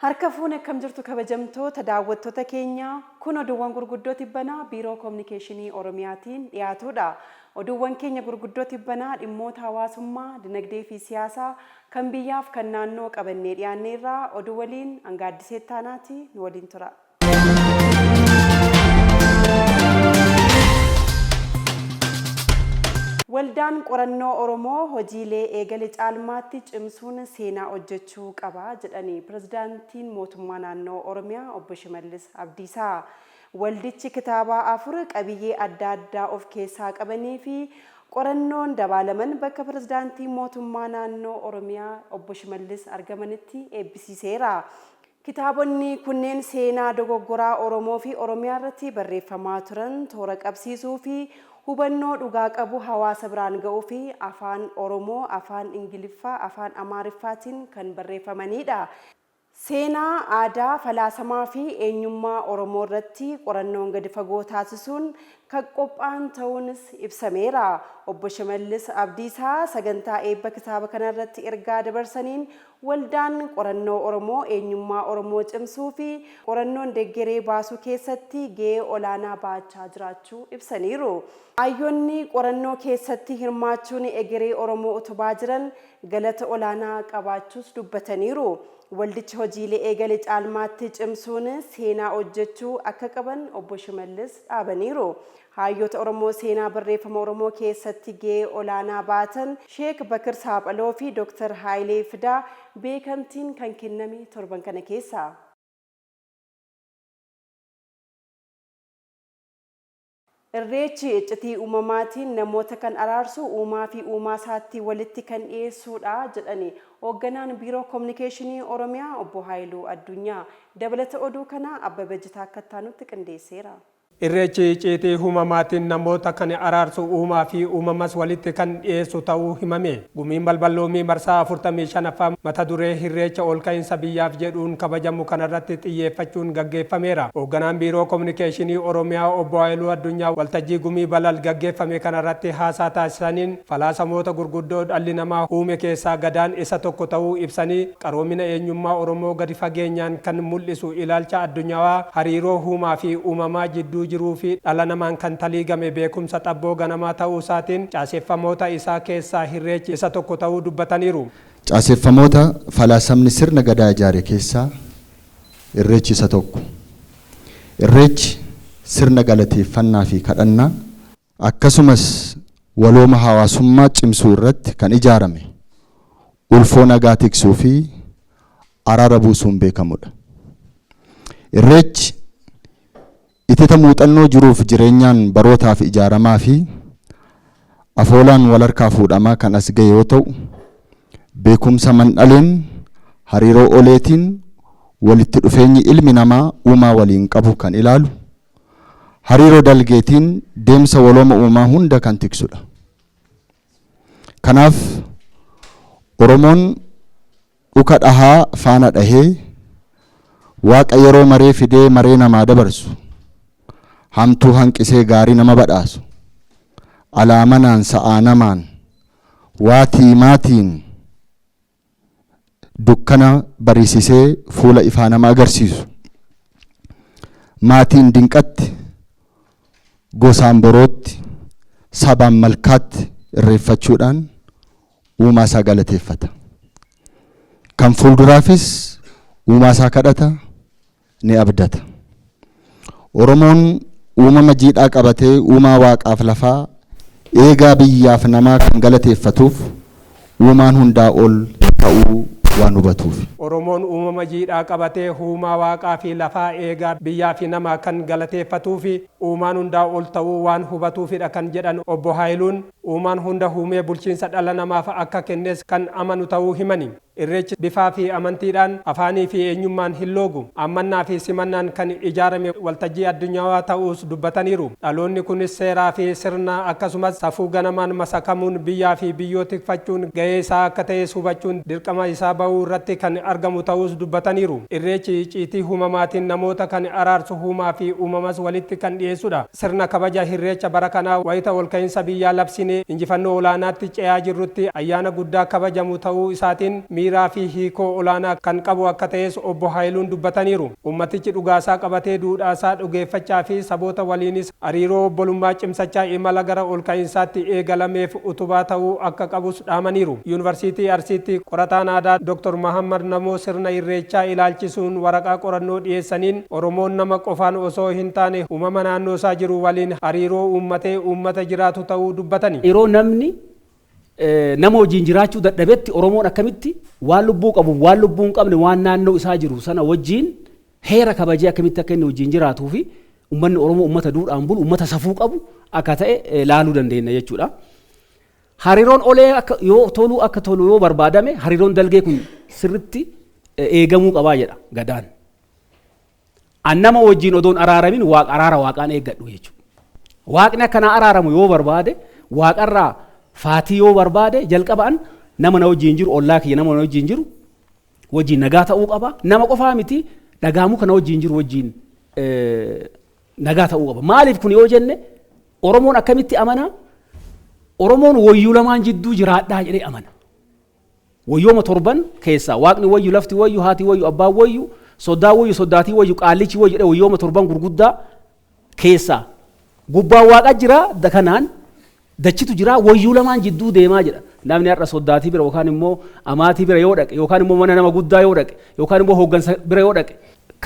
Harka fuune akkam jirtu kabajamtoota daawwattoota keenya kun oduuwwan gurguddoo tibbanaa biiroo kominikeeshinii Oromiyaatiin dhiyaatudha. Oduuwwan keenya gurguddoo tibbanaa dhimmoota hawaasummaa, dinagdee fi siyaasaa kan biyyaaf kan naannoo qabannee dhiyaanneerraa oduu waliin Angaaddisee Taanaati nu waliin tura. Waldaan qorannoo Oromoo hojiilee eegale caalmaatti cimsuun seenaa hojjechuu qaba jedhanii pirezidaantiin mootummaa naannoo Oromiyaa obbo Shimallis Abdiisaa. Waldichi kitaaba 4 qabiyyee adda addaa of keessaa qabanii fi qorannoon dabalaman bakka pirezidaantiin mootummaa naannoo Oromiyaa obbo Shimallis argamanitti eebbisiiseera. Kitaabonni kunneen seenaa dogoggoraa Oromoo fi Oromiyaa irratti barreeffamaa turan toora qabsiisuu fi hubannoo dhugaa qabu hawaasa biraan ga'uu fi afaan Oromoo, afaan Ingiliffaa, afaan Amaariffaatiin kan barreeffamanidha. Seenaa, aadaa, falaasamaa fi eenyummaa Oromoo irratti qorannoon gadi fagoo taasisuun kan qophaa'an ta'uunis ibsameera. Obbo Shimallis Abdiisaa sagantaa eebba kitaaba kanarratti ergaa dabarsaniin waldaan qorannoo Oromoo eenyummaa Oromoo cimsuu fi qorannoon deeggaree baasuu keessatti gahee olaanaa baachaa jiraachuu ibsaniiru. Hayyoonni qorannoo keessatti hirmaachuun egeree Oromoo utubaa jiran galata olaanaa qabaachuus dubbataniiru. Waldichi hojiilee eegale caalmaatti cimsuun seenaa hojjechuu akka qaban obbo Shimallis dhaabaniiru. Hayyoota Oromoo seenaa barreeffama Oromoo keessatti gahee olaanaa baatan Sheek Bakir Saaphaloo fi Dr. Haayilee Fidaa beekamtiin kan kenname torban kana keessa. Irreechi iccitii uumamaatiin namoota kan araarsu uumaa fi uumaa isaatti walitti kan dhiyeessuudha jedhani hoogganaan biiroo kominikeeshinii Oromiyaa obbo Haayiluu Addunyaa. Dabalata oduu kana Abbabee Jitaa akka taanutti qindeesseera. Irreechi iccitii uumamaatiin namoota kan araarsu uumaa fi uumamas walitti kan dhiyeessu ta'uu himame. Gumiin balballoomii marsaa 45ffaa mata duree irreecha ol ka'iinsa biyyaaf jedhuun kabajamu kanarratti xiyyeeffachuun gaggeeffameera. Hoogganaan biiroo kominikeeshinii Oromiyaa obbo Haayiluu Addunyaa waltajjii gumii balal gaggeeffame kanarratti haasaa taasisaniin falaasamoota gurguddoo dhalli namaa uume keessaa gadaan isa tokko ta'uu ibsanii qaroomina eenyummaa Oromoo gadi fageenyaan kan mul'isu ilaalcha addunyaa hariiroo uumaa fi uumamaa jidduu jiruu fi dhala namaan kan taliigame beekumsa xabboo ganamaa ta'uu isaatiin caaseffamoota isaa keessaa irreechi isa tokko ta'uu dubbataniiru. Caaseffamoota falaasamni sirna gadaa ijaare keessaa irreechi isa tokko. Irreechi sirna galateeffannaa fi kadhannaa akkasumas walooma hawaasummaa cimsuu irratti kan ijaarame ulfoo nagaa tiksuu fi araara buusuun beekamudha. Irreechi itita muuxannoo jiruuf jireenyaan barootaaf ijaaramaa fi afoolaan wal harkaa fuudhamaa kan as ga'e yoo ta'u beekumsa mandhaleen hariiroo oleetiin walitti dhufeenyi ilmi namaa uumaa waliin qabu kan ilaalu hariiroo dalgeetiin deemsa walooma uumaa hunda kan tiksudha. Kanaaf Oromoon dhuka dhahaa faana dhahee waaqa yeroo maree fidee maree namaa dabarsu hamtuu hanqisee gaarii nama badhaasu alaamanaan sa'aa namaan waatii maatiin dukkana bariisisee fuula ifaa nama agarsiisu maatiin dinqatti gosaan borootti sabaan malkaatti irreeffachuudhaan uumaa isaa galateeffata. Kan fuulduraafis uumaa isaa kadhata ni abdata. Oromoon uumama jiidhaa qabatee uumaa waaqaaf lafaa eegaa biyyaaf namaa kan galateeffatuuf uumaan hundaa ol ta'uu waan hubatuuf. Oromoon uumama jiidhaa qabatee uumaa waaqaa fi lafaa eegaa biyyaa fi namaa kan galateeffatuu fi uumaan hundaa ol ta'uu waan hubatuufidha kan jedhan obbo Haayiluun uumaan hunda uumee bulchiinsa dhala namaaf akka kennes kan amanu ta'uu himani. Irreechi bifaa fi amantiidhaan afaanii fi eenyummaan hin loogu ammannaa fi simannaan kan ijaarame waltajjii addunyaa ta'uus dubbataniiru. Dhaloonni kunis seeraa fi sirna akkasumas safuu ganamaan masakamuun biyyaa fi biyyoo tikfachuun gahee isaa akka ta'es hubachuun dirqama isaa bahuu irratti kan argamu ta'uus dubbataniiru. Irreechi icciitii uumamaatiin namoota kan araarsu uumaa fi uumamas walitti kan dhiyeessudha. Sirna kabaja irreecha bara kanaa wayita ol ka'iinsa biyyaa labsinee injifannoo olaanaatti ce'aa jirrutti ayyaana guddaa kabajamu ta'uu isaatiin miiraa fi hiikoo olaanaa kan qabu akka ta'es obbo Haayiluun dubbataniiru. Ummatichi dhugaasaa qabatee duudhaasaa dhugeeffachaa fi saboota waliinis hariiroo obbolummaa cimsachaa imala gara ol ka'iinsaatti eegalameef utubaa ta'uu akka qabus dhaamaniiru. Yuunivarsiitii Arsiitti qorataan aadaa Dr. Mahammad Namoo sirna irreechaa ilaalchisuun waraqaa qorannoo dhiyeessaniin Oromoon nama qofaan osoo hin taane uumama naannoo isaa jiru waliin hariiroo uummatee uummata jiraatu ta'uu dubbatani. Yeroo namni nama wajjin jiraachuu dadhabetti Oromoon akkamitti waan lubbuu qabu waan lubbuu hin qabne waan naannoo isaa jiru sana wajjin heera kabajee akkamitti akka inni wajjin jiraatuu fi uummanni Oromoo uummata duudhaan bulu uummata safuu qabu akka ta'e laaluu dandeenya jechuudha. Hariiroon olee akka tolu yoo barbaadame hariiroon dalgee kun sirritti eegamuu qabaa jedha gadaan. Annama wajjin odoon araaramin araara waaqaan eeggadhu jechuudha. Waaqni akkanaa araaramu yoo barbaade waaqarraa faatii yoo barbaade jalqabaan nama na wajjin jiru ollaa kiyya nama na wajjin jiru wajjin nagaa ta'uu qaba. Nama qofaa miti dhagaamuu kana wajjin jiru wajjin nagaa ta'uu qaba. Maaliif kun yoo jenne Oromoon akkamitti amana? Oromoon wayyuu lamaan jidduu jiraadhaa jedhee amana. Wayyooma torban keessaa waaqni wayyu lafti wayyu haati wayyu abbaan wayyu soddaa wayyu soddaatii wayyu qaallichi wayyu jedhee wayyooma torban gurguddaa keessaa gubbaan waaqa jira kanaan dachitu jira wayyuu lamaan jidduu deemaa jedha. Namni har'a soddaatii bira yookaan immoo amaatii bira yoo dhaqe yookaan immoo mana nama guddaa yoo dhaqe yookaan immoo hooggansa bira yoo dhaqe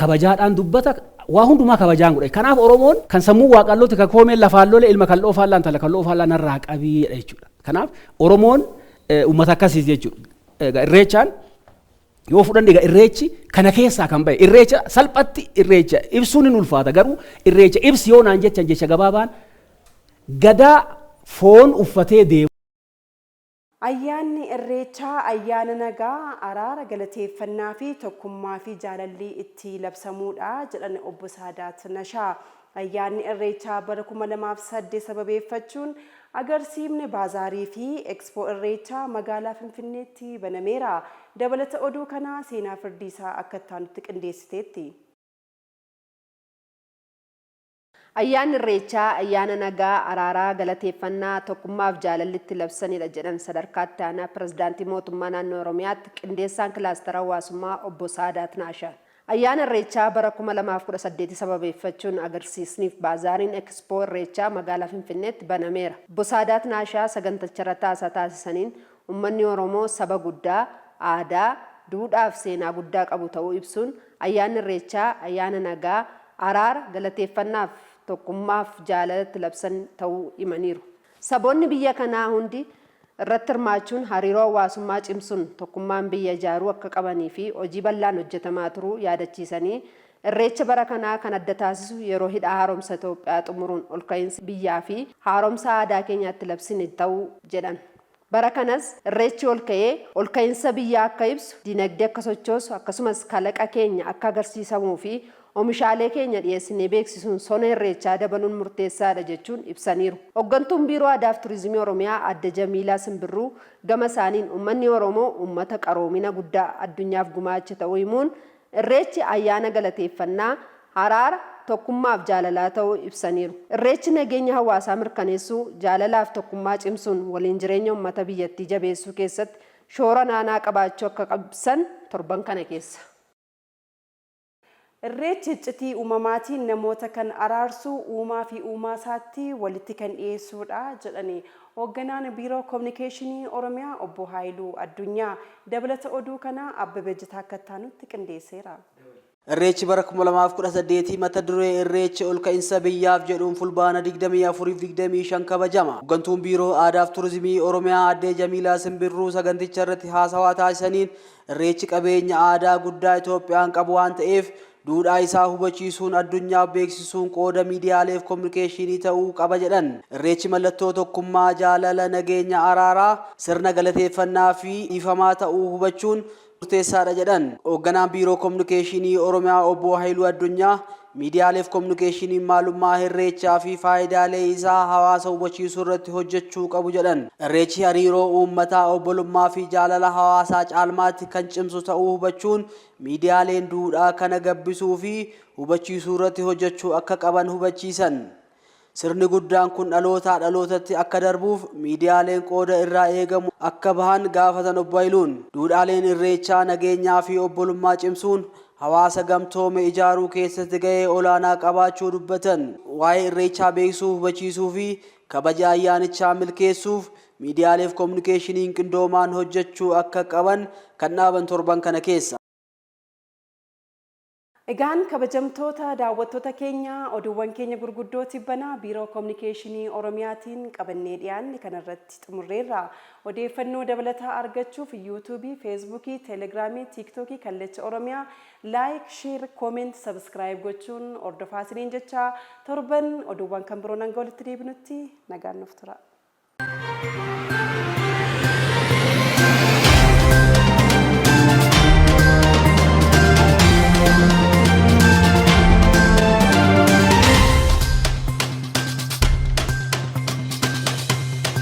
kabajaadhaan dubbata waa hundumaa kabajaan godhe. Kanaaf Oromoon kan sammuu waaqallooti kan koomeen lafaan lole ilma kan loofaan laan tala kan loofaan laan irraa qabii jedha jechuudha. Kanaaf Oromoon uummata akkasiis jechuudha. Irreechaan yoo fudhanne irreechi kana keessaa kan bahe irreecha salphatti irreecha ibsuun hin ulfaata garuu irreecha ibsi yoo naan jecha gabaabaan gadaa foon uffatee deemu. Ayyaanni irreechaa ayyaana nagaa araara galateeffannaa fi tokkummaa fi jaalallii itti labsamuudha jedhan obbo Saadaat Nashaa. Ayyaanni irreechaa bara 2008 sababeeffachuun agarsiifni baazaarii fi ekspoo irreechaa magaalaa Finfinneetti banameera. Dabalata oduu kanaa seenaa firdiisaa akka taanutti qindeessiteetti. Ayyaanni irreechaa ayyaana nagaa araaraa galateeffannaa tokkummaaf jaalallitti labsanidha jedhan sadarkaatti aanaa pirezidaantii mootummaa naannoo Oromiyaatti qindeessaan kilaastara hawaasummaa obbo Saadaat Nashaa. Ayyaana irreechaa bara 2018 sababeeffachuun agarsiisniif baazaariin ekspoo irreechaa magaalaa Finfinneetti banameera. Obbo Saadaat Nashaa saganticha taasaa taasisaniin uummanni Oromoo saba guddaa aadaa duudhaaf seenaa guddaa qabu ta'uu ibsuun ayyaanni irreechaa ayyaana nagaa araara galateeffannaaf tokkummaaf jaalalatti labsan ta'uu himaniiru. Saboonni biyya kanaa hundi irratti hirmaachuun hariiroo hawaasummaa cimsuun tokkummaan biyya ijaaruu akka qabanii fi hojii bal'aan hojjetamaa turuu yaadachiisanii irreecha bara kanaa kan adda taasisu yeroo hidha haaromsa Itoophiyaa xumuruun ol ka'iinsa biyyaa fi haaromsa aadaa keenyaatti labsine ta'uu jedhan. Bara kanas irreechi ol ka'ee ol ka'iinsa biyyaa akka ibsu dinagdee akka sochoosu akkasumas kalaqa keenya akka agarsiisamuu fi oomishaalee keenya dhiyeessinee beeksisuun sona irreechaa dabaluun murteessaadha jechuun ibsaniiru. Hooggantuun Biiroo Aadaa fi Turizimii Oromiyaa Aadde Jamiilaa Simbirruu gama isaaniin uummanni Oromoo uummata qaroomina guddaa addunyaaf gumaacha ta'uu himuun irreechi ayyaana galateeffannaa araara tokkummaaf jaalalaa ta'uu ibsaniiru. Irreechi nageenya hawaasaa mirkaneessuu jaalalaaf tokkummaa cimsuun waliin jireenya uummata biyyattii jabeessuu keessatti shoora olaanaa qabaachuu akka qabsan torban kana keessa. Irreechi iccitii uumamaatiin namoota kan araarsu uumaa fi uumaa isaatti walitti kan dhiyeessuudha jedhanii hoogganaan biiroo kominikeeshinii Oromiyaa obbo Haayiluu Addunyaa. Dabalata oduu kana Abbabee Jitaa akka taanutti qindeesseera. Irreechi bara 2018 mata duree irreechi ol ka'iinsa biyyaaf jedhuun fulbaana 24-25 kabajama. Hooggantuun biiroo aadaa fi turizimii Oromiyaa Aadde Jamiilaa Simbirruu saganticha irratti haasawaa taasisaniin irreechi qabeenya aadaa guddaa Itoophiyaan qabu waan ta'eef duudhaa isaa hubachiisuun addunyaaf beeksisuun qooda miidiyaalee fi kominikeeshinii ta'uu qaba jedhan. Irreechi mallattoo tokkummaa, jaalala, nageenya, araaraa, sirna galateeffannaa fi dhiifamaa ta'uu hubachuun murteessaadha jedhan. Hoogganaan biiroo kominikeeshinii Oromiyaa obbo Haayiluu Addunyaa miidiyaalee fi kominikeeshiniin maalummaa irreechaa fi faayidaalee isaa hawaasa hubachiisuu irratti hojjechuu qabu jedhan. Irreechi hariiroo uummataa, obbolummaa fi jaalala hawaasaa caalmaatti kan cimsu ta'uu hubachuun miidiyaaleen duudhaa kana gabbisuu fi hubachiisuu irratti hojjechuu akka qaban hubachiisan. Sirni guddaan kun dhalootaa dhalootatti akka darbuuf miidiyaaleen qooda irraa eegamu akka bahan gaafatan obbo Haayiluun. Duudhaaleen irreechaa nageenyaa fi obbolummaa cimsuun hawaasa gamtoome ijaaruu keessatti gahee olaanaa qabaachuu dubbatan. Waa'ee irreechaa beeksisuu, hubachiisuu fi kabaja ayyaanichaa milkeessuuf miidiyaaleef kominikeeshiniin qindoomaan hojjechuu akka qaban kan dhaaban torban kana keessa. Egaan kabajamtoota daawwattoota keenya oduuwwan keenya gurguddoo tibbanaa biiroo kominikeeshinii Oromiyaatiin qabannee dhiyaanne kanarratti xumurreerra. Odeeffannoo dabalataa argachuuf yuutuubii, feesbuukii, teelegiraamii, tiiktookii kallacha Oromiyaa laayik, sheer, kooment, sabskiraayib gochuun hordofaa isiniin jecha torban oduuwwan kan biroo nan walitti deebinutti nagaan nuuf tura.